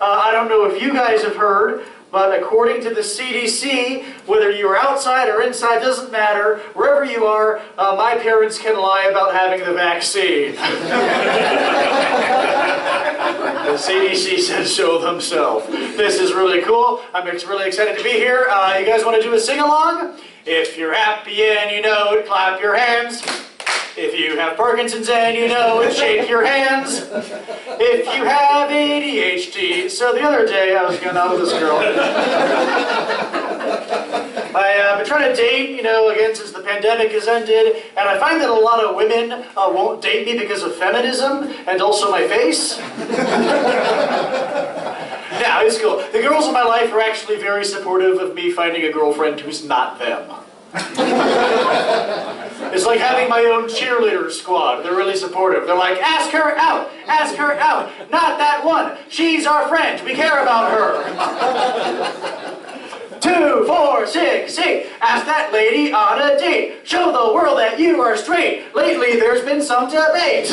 I don't know if you guys have heard, but according to the CDC, whether you're outside or inside, doesn't matter. Wherever you are, my parents can lie about having the vaccine. The CDC said so themselves. This is really cool. I'm really excited to be here. You guys want to do a sing-along? If you're happy and you know it, clap your hands. If you have Parkinson's and you know it, shake your hands. If you have ADHD. So the other day I was going out with this girl. I've been trying to date, again, since the pandemic has ended, and I find that a lot of women won't date me because of feminism and also my face. Yeah, it's cool. The girls in my life are actually very supportive of me finding a girlfriend who's not them. It's like having my own cheerleader squad. They're really supportive. They're like, ask her out, not that one. She's our friend, we care about her. 2, 4, 6, 8. Ask that lady on a date. Show the world that you are straight. Lately there's been some debate.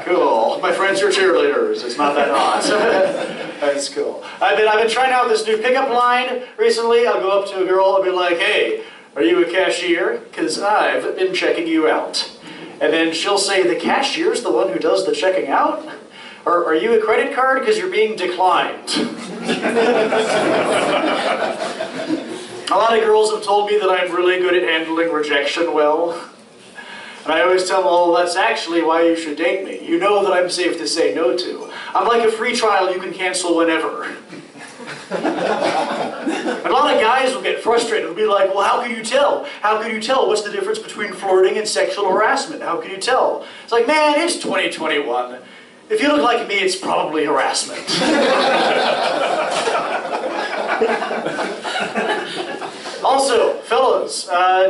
Cool. My friends are cheerleaders. It's not that hot. That's cool. I've been trying out this new pickup line recently. I'll go up to a girl and be like, hey, are you a cashier? Because I've been checking you out. And then she'll say, the cashier's the one who does the checking out? Or are you a credit card? Because you're being declined. A lot of girls have told me that I'm really good at handling rejection well. And I always tell them, oh, that's actually why you should date me. You know that I'm safe to say no to. I'm like a free trial you can cancel whenever. And a lot of guys will get frustrated. They'll be like, well, how can you tell? How can you tell? What's the difference between flirting and sexual harassment? How can you tell? It's like, man, it's 2021. If you look like me, it's probably harassment. Also, fellas,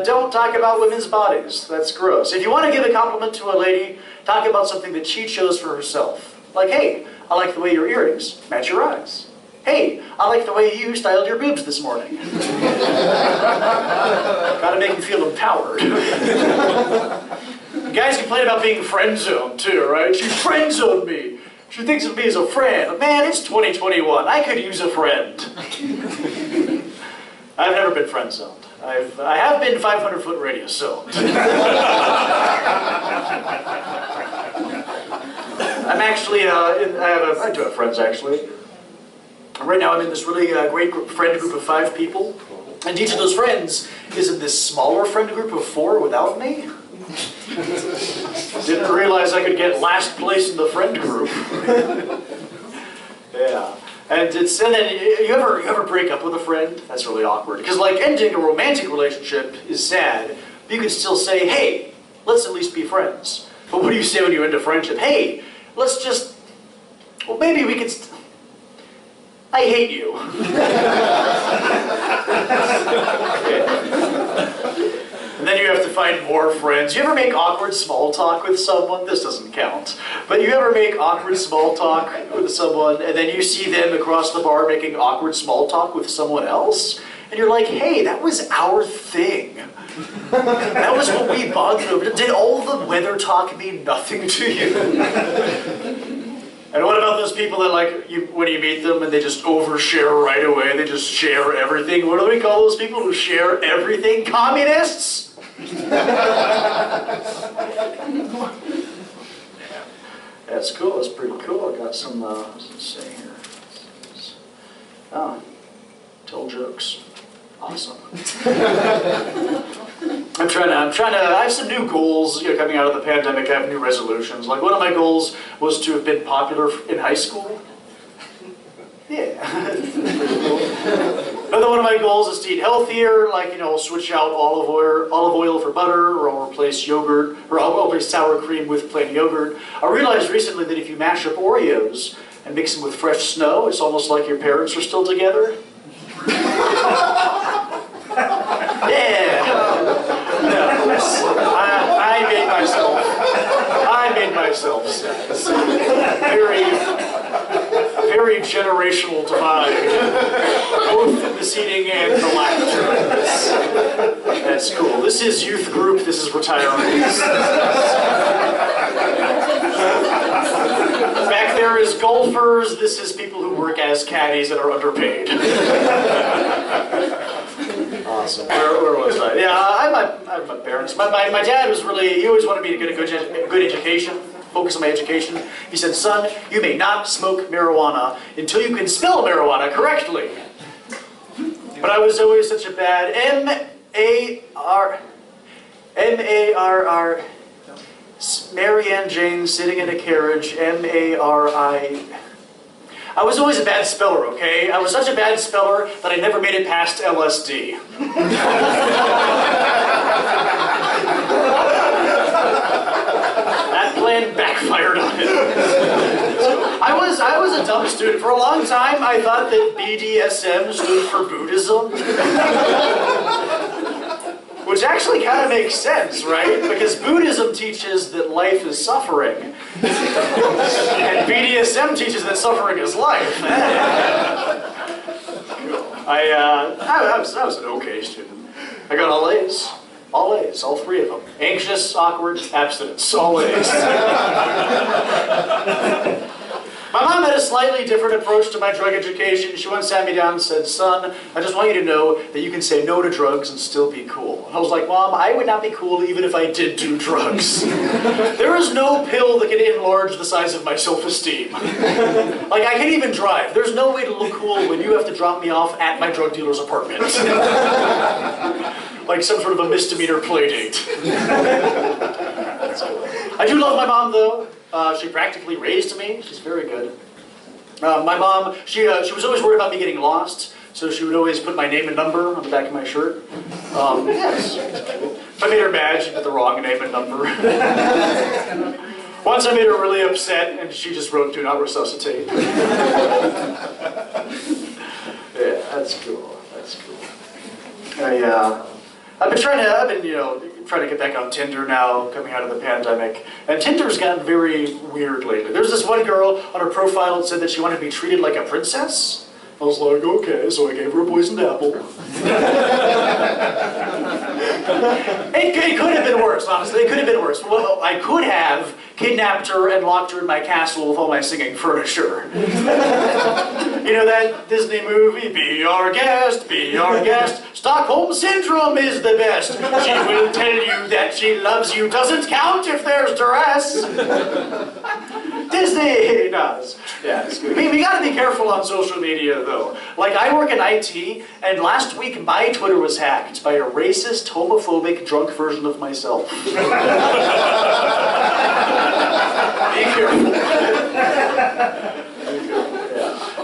don't talk about women's bodies. That's gross. If you want to give a compliment to a lady, talk about something that she chose for herself. Like, hey, I like the way your earrings match your eyes. Hey, I like the way you styled your boobs this morning. Gotta make you feel empowered. Guys complain about being friend-zoned too, right? She friend-zoned me. She thinks of me as a friend. Man, it's 2021. I could use a friend. I've never been friend-zoned. I have been 500-foot radius zoned. I'm actually, I do have friends actually. Right now I'm in this really great friend group of 5 people. And each of those friends is in this smaller friend group of 4 without me. Didn't realize I could get last place in the friend group. Yeah. And then you ever break up with a friend? That's really awkward. Because like ending a romantic relationship is sad, but you can still say, hey, let's at least be friends. But what do you say when you end a friendship? Hey, let's just, well, maybe we could, I hate you. And then you have to find more friends. You ever make awkward small talk with someone? This doesn't count. But you ever make awkward small talk with someone and then you see them across the bar making awkward small talk with someone else? And you're like, hey, that was our thing. That was what we bonded over. Did all the weather talk mean nothing to you? And what about those people that when you meet them and they just overshare right away, they just share everything? What do we call those people who share everything? Communists? That's cool, that's pretty cool. I got some, what's it say here? Oh, tell jokes. Awesome. I have some new goals, coming out of the pandemic. I have new resolutions. Like one of my goals was to have been popular in high school. Yeah. Another one of my goals is to eat healthier, I'll switch out olive oil for butter, or I'll replace yogurt, or I'll replace sour cream with plain yogurt. I realized recently that if you mash up Oreos and mix them with fresh snow, it's almost like your parents are still together. Yeah. No, I made myself sad. Very generational divide, both in the seating and the laughter. That's cool. This is youth group, this is retirees. Back there is golfers. This is people who work as caddies and are underpaid. Awesome. Where was I? Yeah, I have my parents. My dad was really, he always wanted me to get a good education, focus on my education. He said, son, you may not smoke marijuana until you can spell marijuana correctly. But I was always such a bad M-A-R-R, Marianne Jane sitting in a carriage, M-A-R-I. I was always a bad speller, okay? I was such a bad speller that I never made it past LSD. That plan backfired on it. I was a dumb student. For a long time, I thought that BDSM stood for Buddhism. Which actually kind of makes sense, right? Because Buddhism teaches that life is suffering. And BDSM teaches that suffering is life. I was an okay student. I got all A's. All A's, all three of them. Anxious, awkward, abstinence, all A's. My mom had a slightly different approach to my drug education. She once sat me down and said, son, I just want you to know that you can say no to drugs and still be cool. And I was like, Mom, I would not be cool even if I did do drugs. There is no pill that can enlarge the size of my self-esteem. Like, I can't even drive. There's no way to look cool when you have to drop me off at my drug dealer's apartment. Like some sort of a misdemeanor play date. I do love my mom, though. She practically raised me. She's very good. My mom, she was always worried about me getting lost, so she would always put my name and number on the back of my shirt. Yes. If I made her mad, she'd put the wrong name and number. Once I made her really upset, and she just wrote, "Do not resuscitate." Yeah, that's cool. That's cool. I've been trying to get back on Tinder now, coming out of the pandemic. And Tinder's gotten very weird lately. There's this one girl on her profile that said that she wanted to be treated like a princess. I was like, okay, so I gave her a poisoned apple. It could have been worse, honestly. It could have been worse. Well, I could have kidnapped her and locked her in my castle with all my singing furniture. You know that Disney movie, Be Our Guest, Be Our Guest. Stockholm Syndrome is the best. She will tell you that she loves you. Doesn't count if there's duress. Disney does. Yeah, it's good. We gotta be careful on social media, though. Like, I work in IT, and last week my Twitter was hacked by a racist, homophobic, drunk version of myself. Be careful.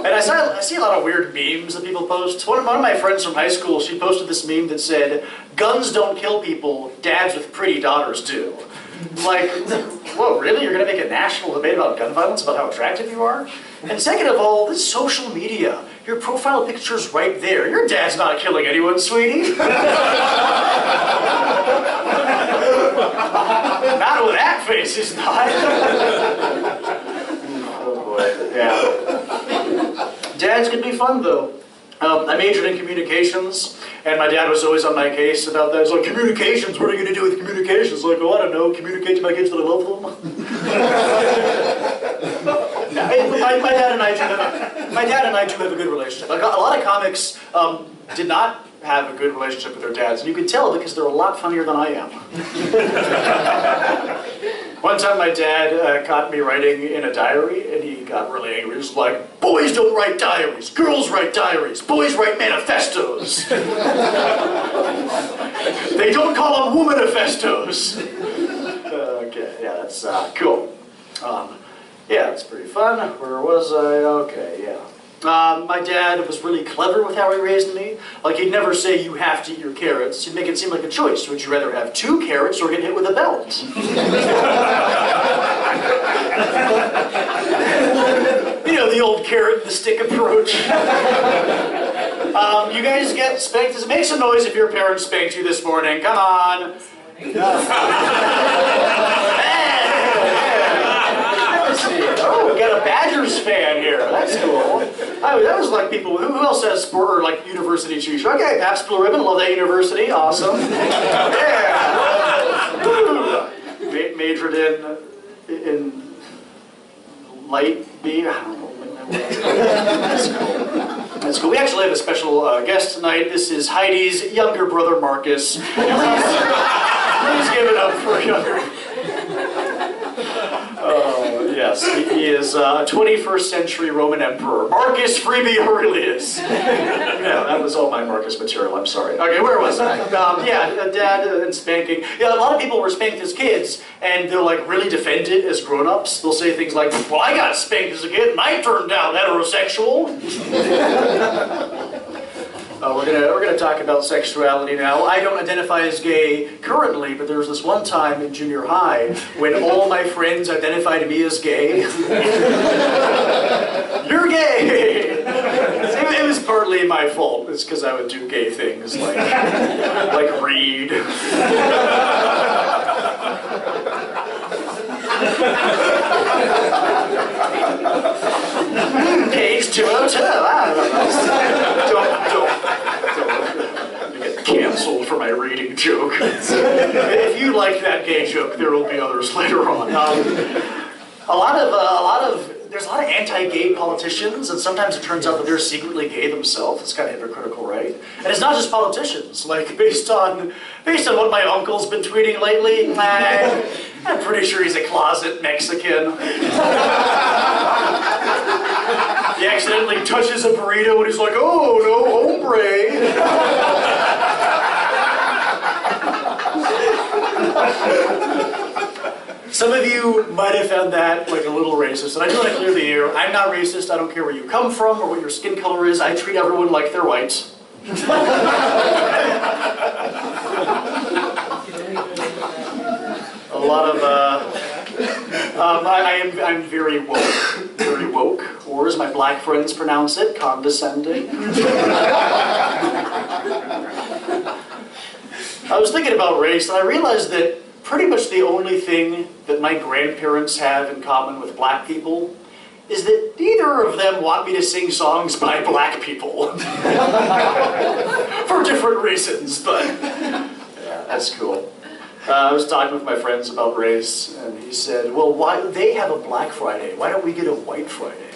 And I see a lot of weird memes that people post. One of my friends from high school, she posted this meme that said, "Guns don't kill people, dads with pretty daughters do." Like, whoa, really? You're going to make a national debate about gun violence, about how attractive you are? And second of all, this social media. Your profile picture's right there. Your dad's not killing anyone, sweetie. Not with that face, he's not. Oh boy, yeah. Dads can be fun, though. I majored in communications, and my dad was always on my case about that. He's like, communications, what are you going to do with communications? Like, oh, I don't know, communicate to my kids that I love them? My dad and I do have a good relationship. Like, a lot of comics did not have a good relationship with their dads, and you can tell because they're a lot funnier than I am. One time my dad caught me writing in a diary, and he got really angry. He was like, boys don't write diaries, girls write diaries, boys write manifestos. They don't call them womanifestos. Okay, yeah, that's cool. Yeah, it's pretty fun. Where was I? Okay, yeah. My dad was really clever with how he raised me. Like, he'd never say, you have to eat your carrots. He'd make it seem like a choice. Would you rather have 2 carrots or get hit with a belt? You know, the old carrot and the stick approach. You guys get spanked? Make some noise if your parents spanked you this morning. Come on. Oh, we got a Badgers fan here. That's cool. That was like people. Who else has sport or like university shoes? Okay, Pabst Blue Ribbon. Love that university. Awesome. Yeah. Majored in might be. I don't know. That's cool. That's cool. We actually have a special guest tonight. This is Heidi's younger brother, Marcus. Please give it up for younger. Yes, he is a 21st century Roman emperor. Marcus Freebie Aurelius. Yeah, that was all my Marcus material, I'm sorry. Okay, where was I? Dad and spanking. Yeah, a lot of people were spanked as kids, and they'll like really defend it as grown-ups. They'll say things like, well, I got spanked as a kid, and I turned out heterosexual. We're gonna talk about sexuality now. I don't identify as gay currently, but there was this one time in junior high when all my friends identified me as gay. You're gay! It was partly my fault. It's because I would do gay things like read. Page 202. I don't know. Don't get canceled for my reading joke. If you like that gay joke, there will be others later on. There's a lot of anti-gay politicians, and sometimes it turns out that they're secretly gay themselves. It's kind of hypocritical, right? And it's not just politicians. Like based on what my uncle's been tweeting lately, I'm pretty sure he's a closet Mexican. He accidentally touches a burrito and he's like, oh, no, hombre. Some of you might have found that like a little racist, and I do want to clear the air. I'm not racist. I don't care where you come from or what your skin color is. I treat everyone like they're white. A lot of, I'm very woke, or as my black friends pronounce it, condescending. I was thinking about race, and I realized that pretty much the only thing that my grandparents have in common with black people is that neither of them want me to sing songs by black people. For different reasons, but yeah, that's cool. I was talking with my friends about race, and he said, well, why they have a Black Friday, why don't we get a White Friday?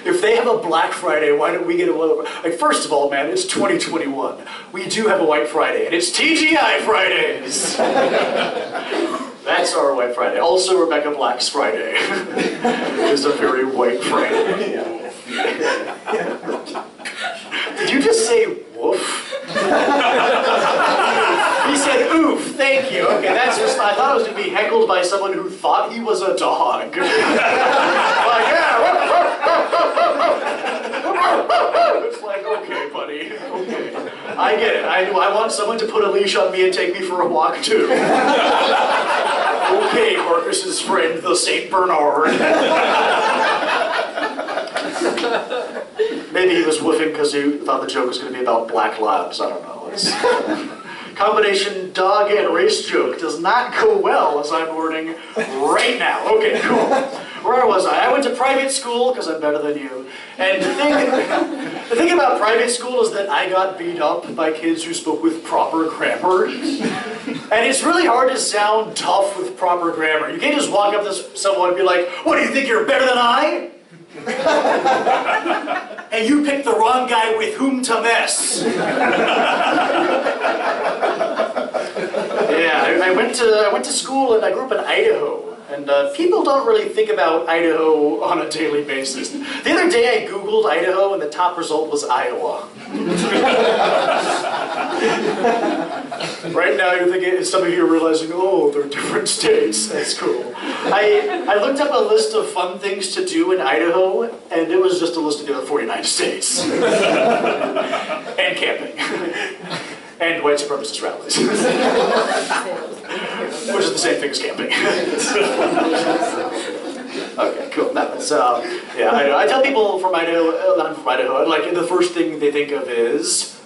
If they have a Black Friday, why don't we get a White Friday? Like, first of all, man, it's 2021. We do have a White Friday, and it's TGI Fridays. That's our White Friday. Also, Rebecca Black's Friday is a very white Friday. Did you just say woof? He said, oof, thank you. Okay, that's just, I thought I was going to be heckled by someone who thought he was a dog. Like, yeah. It's like, okay, buddy, okay. I get it. I want someone to put a leash on me and take me for a walk, too. Okay, Marcus's friend, the St. Bernard. Maybe he was woofing because he thought the joke was going to be about black labs. I don't know. Combination dog and race joke does not go well, as I'm learning right now. Okay, cool. Where was I? I went to private school because I'm better than you. And the thing about private school is that I got beat up by kids who spoke with proper grammar. And it's really hard to sound tough with proper grammar. You can't just walk up to someone and be like, what, do you think you're better than I? And you picked the wrong guy with whom to mess. Yeah, I went to school and I grew up in Idaho. And people don't really think about Idaho on a daily basis. The other day I Googled Idaho and the top result was Iowa. Right now you're thinking, some of you are realizing, oh, they're different states. That's cool. I looked up a list of fun things to do in Idaho, and it was just a list of the other 49 states. And camping. And white supremacist rallies. Which is the same thing as camping. Okay, cool. No, it's, yeah, I tell people from Idaho, I'm from Idaho, like the first thing they think of is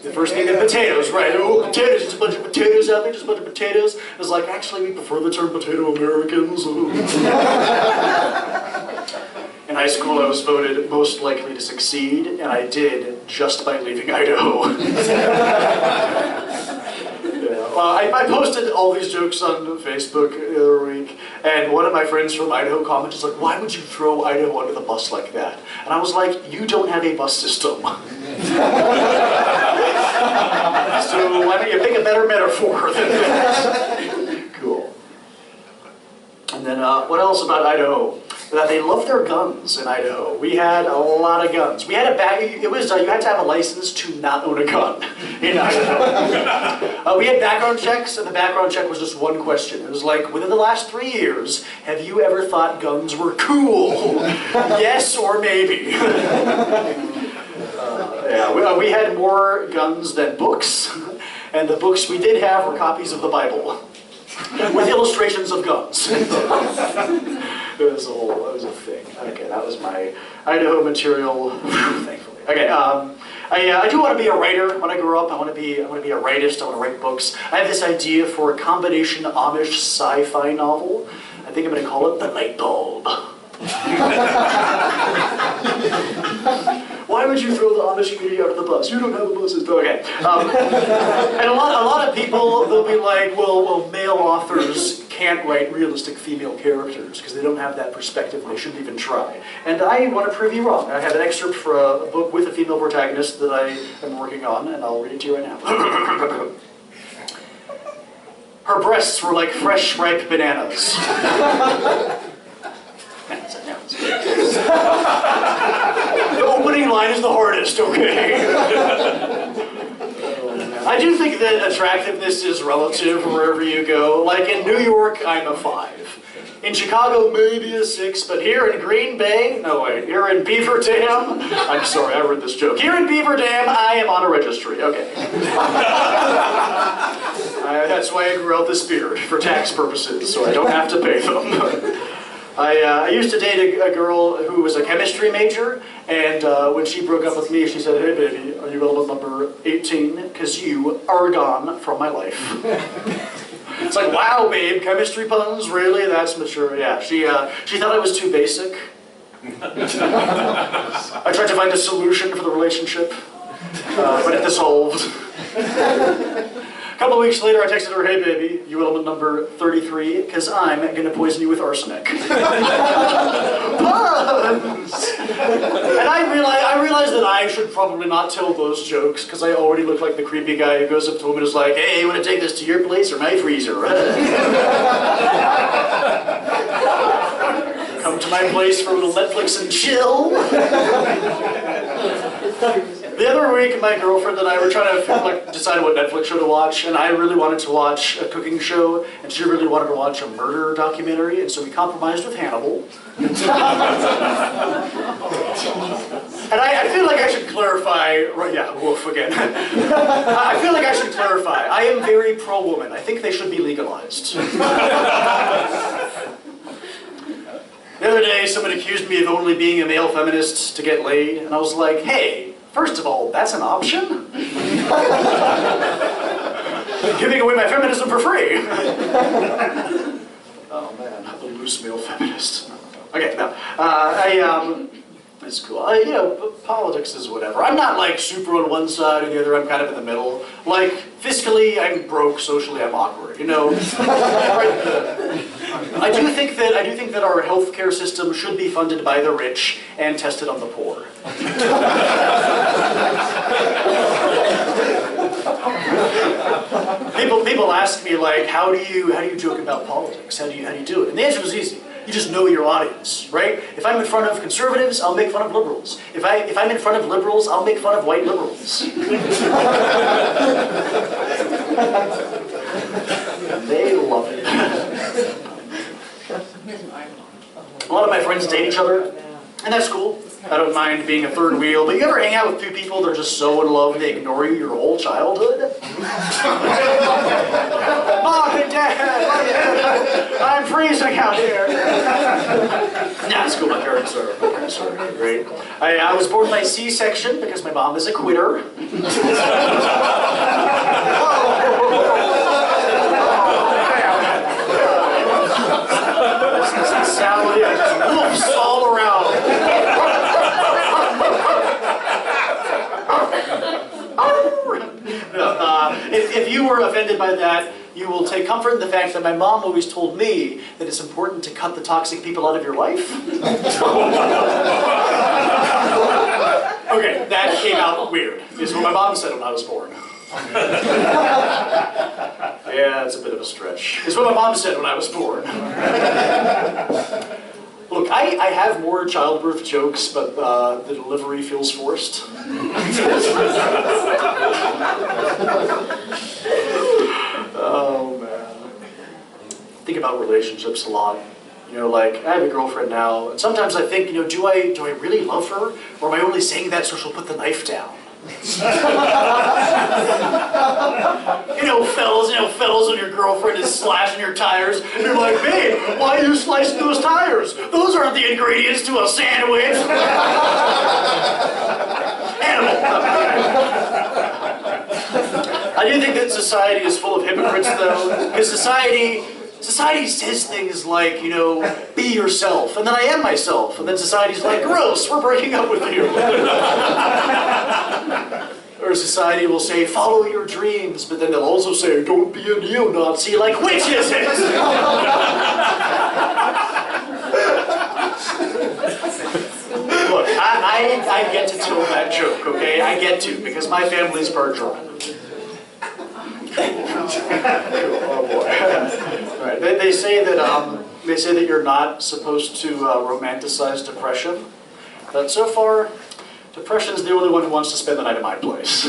potatoes, right? Oh, potatoes, just a bunch of potatoes out there, just a bunch of potatoes. It's like, actually, we prefer the term potato Americans. In high school, I was voted most likely to succeed, and I did just by leaving Idaho. I posted all these jokes on Facebook the other week, And one of my friends from Idaho commented, like, why would you throw Idaho under the bus like that? And I was like, you don't have a bus system. So why don't you pick a better metaphor than that? Cool. And then what else about Idaho? That they love their guns in Idaho. We had a lot of guns. We had a you had to have a license to not own a gun in Idaho. We had background checks, and the background check was just one question. It was like, within the last 3 years, have you ever thought guns were cool? Yes or maybe. Yeah, we had more guns than books, and the books we did have were copies of the Bible with illustrations of guns. It was a thing. Okay, that was my Idaho material, thankfully. Okay, I do want to be a writer when I grow up. I want to be a writist. I want to write books. I have this idea for a combination Amish sci-fi novel. I think I'm going to call it The Light Bulb. Why would you throw the Amish community under the bus? You don't have a bus system. Okay. And a lot of people, they'll be like, well, male authors can't write realistic female characters because they don't have that perspective and they shouldn't even try. And I want to prove you wrong. I have an excerpt for a book with a female protagonist that I am working on, and I'll read it to you right now. Her breasts were like fresh, ripe bananas. The opening line is the hardest, okay? I do think that attractiveness is relative wherever you go. Like in New York, I'm a 5. In Chicago, maybe a 6, but here in Green Bay, no wait, here in Beaver Dam, I'm sorry, I read this joke. Here in Beaver Dam, I am on a registry, okay. That's why I grew out this beard, for tax purposes, so I don't have to pay them. I used to date a girl who was a chemistry major, and when she broke up with me, she said, hey baby, are you element number 18? Because you are gone from my life. It's like, wow babe, chemistry puns, really? That's mature. Yeah, she thought I was too basic. I tried to find a solution for the relationship, but it dissolved. A couple of weeks later, I texted her, hey baby, you element number 33, because I'm going to poison you with arsenic. Puns! And I realized that I should probably not tell those jokes, because I already look like the creepy guy who goes up to a woman and is like, hey, you want to take this to your place or my freezer? Come to my place for a little Netflix and chill. The other week, my girlfriend and I were trying to decide what Netflix show to watch, and I really wanted to watch a cooking show, and she really wanted to watch a murder documentary, and so we compromised with Hannibal. And I feel like I should clarify, yeah, woof again. I feel like I should clarify, I am very pro-woman. I think they should be legalized. The other day, someone accused me of only being a male feminist to get laid, and I was like, hey, first of all, that's an option? Giving away my feminism for free. Oh man, the loose male feminist. Okay, no. It's cool. You know, politics is whatever. I'm not like super on one side or the other, I'm kind of in the middle. Like, fiscally, I'm broke, socially, I'm awkward, you know? I do think that our healthcare system should be funded by the rich and tested on the poor. People ask me like, how do you joke about politics? How do you do it? And the answer is easy. You just know your audience, right? If I'm in front of conservatives, I'll make fun of liberals. If I'm in front of liberals, I'll make fun of white liberals. They love it. A lot of my friends date each other, and that's cool. I don't mind being a third wheel, but you ever hang out with two people that are just so in love they ignore you your whole childhood? Mom and Dad, I'm freezing out here. Nah, it's cool, my parents are great. I was born by C-section because my mom is a quitter. Salad, yeah, just woofs all around. If you were offended by that, you will take comfort in the fact that my mom always told me that it's important to cut the toxic people out of your life. Okay, that came out weird. This is what my mom said when I was born. Yeah, it's a bit of a stretch. It's what my mom said when I was born. Look, I have more childbirth jokes, but the delivery feels forced. Oh, man. Think about relationships a lot. You know, like, I have a girlfriend now, and sometimes I think, you know, do I really love her? Or am I only saying that so she'll put the knife down? You know, fellas, when your girlfriend is slashing your tires, and you're like, babe, why are you slicing those tires? Those aren't the ingredients to a sandwich. Animal. I do think that society is full of hypocrites, though, because society says things like, you know, be yourself, and then I am myself, and then society's like, gross, we're breaking up with you. Or society will say, follow your dreams, but then they'll also say, don't be a neo-Nazi, like, which is it? Look, I get to tell that joke, okay? I get to, because my family's part German. Oh boy. Right. They say that you're not supposed to romanticize depression, but so far, depression is the only one who wants to spend the night at my place.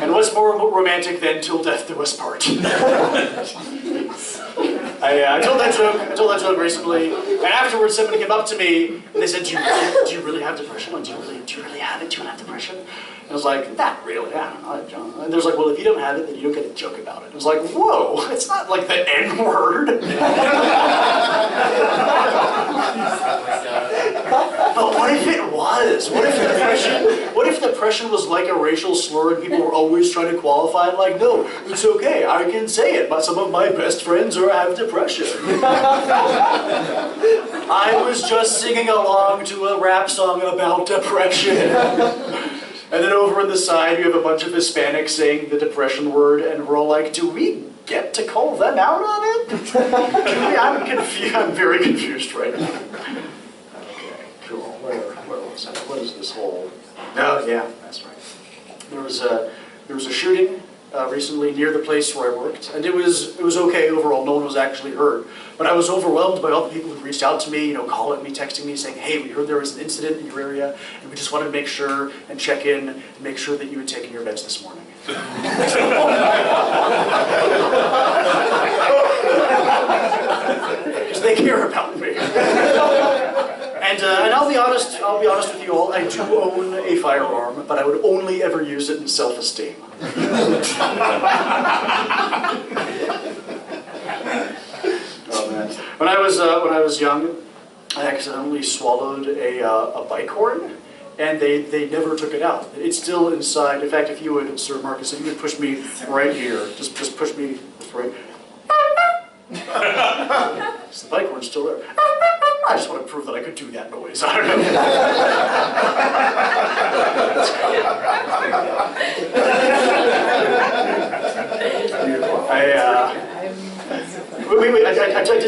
And what's more romantic than till death do us part? I told that joke recently, and afterwards somebody came up to me and they said, do you really have depression? Like, do you really have it? Do you have depression? And I was like, not really, I don't know. And there's like, well, if you don't have it, then you don't get a joke about it. I was like, whoa, it's not like the N-word. But what if it was? What if depression was like a racial slur and people were always trying to qualify it like, no, it's okay, I can say it, but some of my best friends have depression. I was just singing along to a rap song about depression. And then over on the side, you have a bunch of Hispanics saying the depression word, and we're all like, do we get to call them out on it? I'm confused. I'm very confused right now. Okay, cool. Where was that? What is this whole... Oh, yeah, that's right. There was a shooting recently near the place where I worked, and it was okay overall. No one was actually hurt. But I was overwhelmed by all the people who reached out to me, you know, calling me, texting me, saying, hey, we heard there was an incident in your area, and we just wanted to make sure and check in and make sure that you had taken your meds this morning. Because they care about me. And I'll be honest with you all, I do own a firearm, but I would only ever use it in self-esteem. Oh man! When I was young, I accidentally swallowed a bike horn, and they never took it out. It's still inside. In fact, if you would, Sir Marcus, if you would push me right here, just push me right. The bike horn's still there. I just want to prove that I could do that noise. I don't know.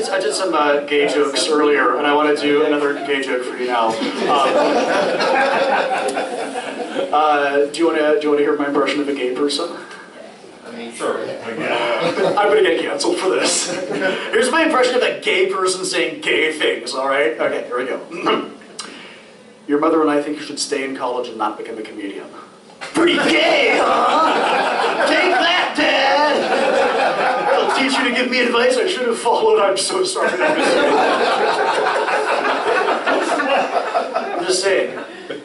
I did some gay jokes earlier, and I want to do another gay joke for you now. Do you want to hear my impression of a gay person? Sure. I'm going to get canceled for this. Here's my impression of a gay person saying gay things, all right? Okay, here we go. Your mother and I think you should stay in college and not become a comedian. Pretty gay, huh? Take that, Dad! I'll teach you to give me advice I should have followed. I'm so sorry. I'm just saying,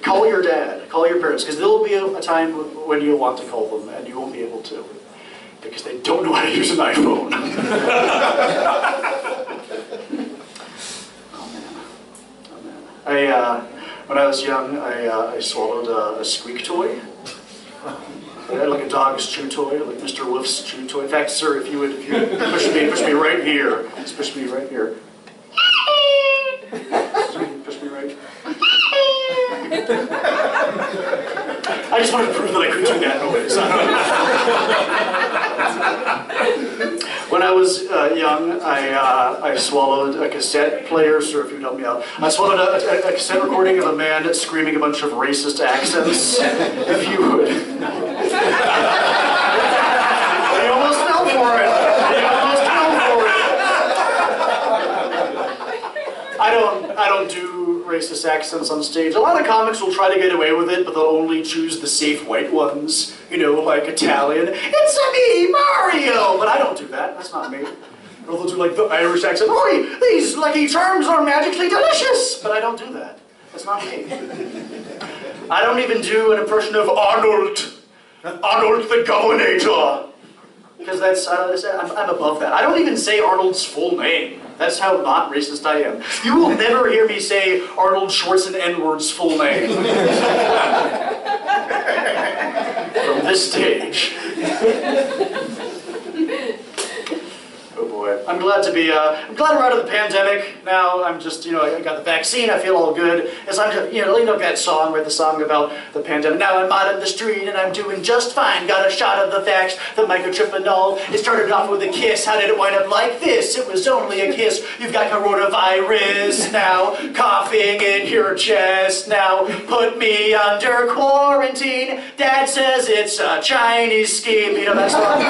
call your dad, call your parents, because there will be a time when you'll want to call them and you won't be able to. Because they don't know how to use an iPhone. Oh man. When I was young, I swallowed a squeak toy. Like a dog's chew toy, like Mr. Wolf's chew toy. In fact, sir, if you would push me right here. Just push me right here. Push me right. I just want to prove that I could do that noise. was young, I swallowed a cassette player, sir, if you'd help me out. I swallowed a cassette recording of a man screaming a bunch of racist accents, if you would. He almost fell for it. He almost fell for it. I don't do racist accents on stage. A lot of comics will try to get away with it, but they'll only choose the safe white ones. You know, like Italian. It's me, Mario! But I don't do that. That's not me. Or they'll do like the Irish accent. Oi, these lucky charms are magically delicious! But I don't do that. That's not me. I don't even do an impression of Arnold. Arnold the Governator. Because I'm above that. I don't even say Arnold's full name. That's how not racist I am. You will never hear me say Arnold Schwarzenegger's full name. From this stage. Oh boy. I'm glad we're out of the pandemic now. I'm just, I got the vaccine, I feel all good. As I'm just, that song, write the song about the pandemic. Now I'm out on the street and I'm doing just fine. Got a shot of the vax, the microchip and all. It started off with a kiss. How did it wind up like this? It was only a kiss. You've got coronavirus now, coughing in your chest now. Put me under quarantine. Dad says it's a Chinese scheme. You know that song?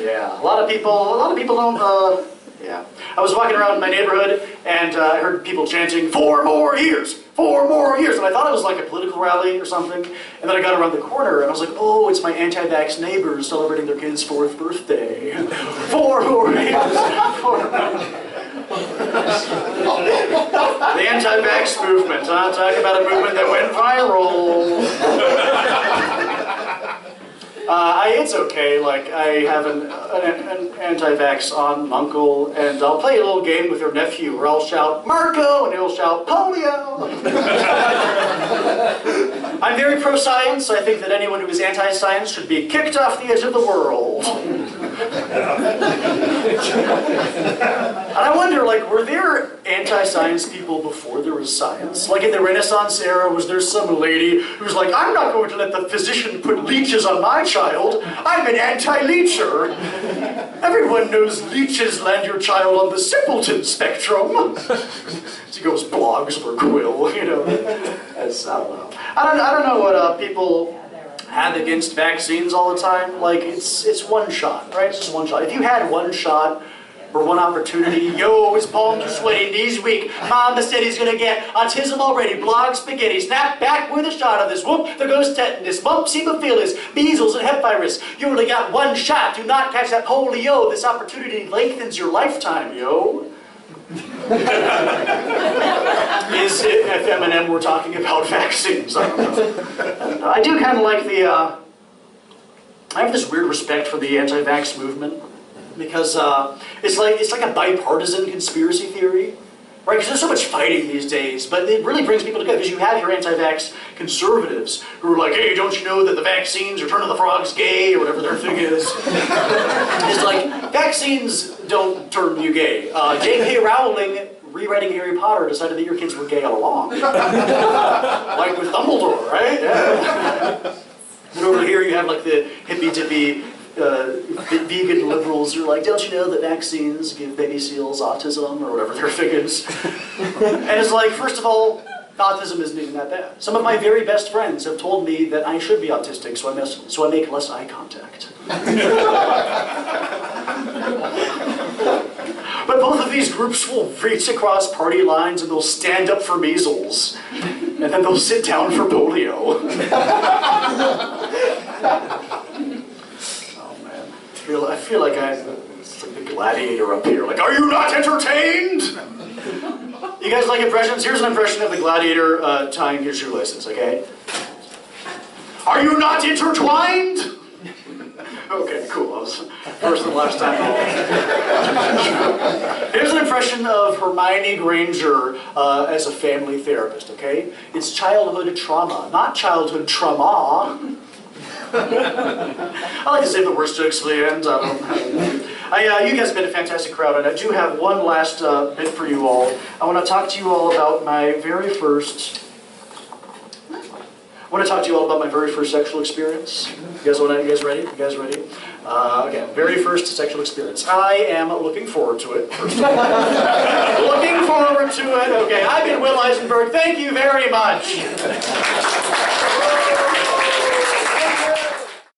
Yeah, a lot of people don't, yeah. I was walking around in my neighborhood and I heard people chanting, 4 more years, 4 more years. And I thought it was like a political rally or something. And then I got around the corner and I was like, oh, it's my anti-vax neighbors celebrating their kid's 4th birthday. 4 more years. The anti-vax movement, huh? Talk about a movement that went viral. It's okay, like, I have an anti-vax uncle, and I'll play a little game with your nephew, where I'll shout, Marco, and he'll shout, polio! I'm very pro-science. I think that anyone who is anti-science should be kicked off the edge of the world. And I wonder, like, were there anti-science people before there was science? Like in the Renaissance era, was there some lady who's like, I'm not going to let the physician put leeches on my child. I'm an anti-leecher. Everyone knows leeches land your child on the simpleton spectrum. She goes blogs for Quill, I don't know. I don't know what people have against vaccines all the time. Like, it's one shot, right? It's just one shot. If you had one shot or one opportunity, yo, his palms are sweaty, knees weak, mama said he's gonna get autism already, blog spaghetti, snap back with a shot of this, whoop, there goes tetanus, mumps, hemophilus, measles, and hep virus. You only got one shot, do not catch that polio. This opportunity lengthens your lifetime, yo. Is it if Eminem were talking about vaccines? I don't know. I do kind of like I have this weird respect for the anti-vax movement because it's like a bipartisan conspiracy theory, right? Because there's so much fighting these days, but it really brings people together because you have your anti-vax conservatives who are like, hey, don't you know that the vaccines are turning the frogs gay or whatever their thing is? It's like, vaccines don't turn you gay. J.K. Rowling, rewriting Harry Potter, decided that your kids were gay all along. Like with Dumbledore, right? Yeah. And over here you have like the hippy-dippy vegan liberals who are like, don't you know that vaccines give baby seals autism or whatever their thing is? And it's like, first of all, autism isn't even that bad. Some of my very best friends have told me that I should be autistic, so I make less eye contact. But both of these groups will reach across party lines and they'll stand up for measles. And then they'll sit down for polio. Oh man. I feel like it's like the gladiator up here. Like, are you not entertained? You guys like impressions? Here's an impression of the gladiator tying his shoelaces, okay? Are you not intertwined? Okay, cool. That was first and last time. Here's an impression of Hermione Granger as a family therapist, okay? It's childhood trauma, not childhood trauma. I like to save the worst jokes for the end. You guys have been a fantastic crowd, and I do have one last bit for you all. I want to talk to you all about my very first... I want to talk to you all about my very first sexual experience. You guys ready? You guys ready? Okay, very first sexual experience. I am looking forward to it. First of all. Looking forward to it. Okay, I've been Will Isenberg. Thank you very much.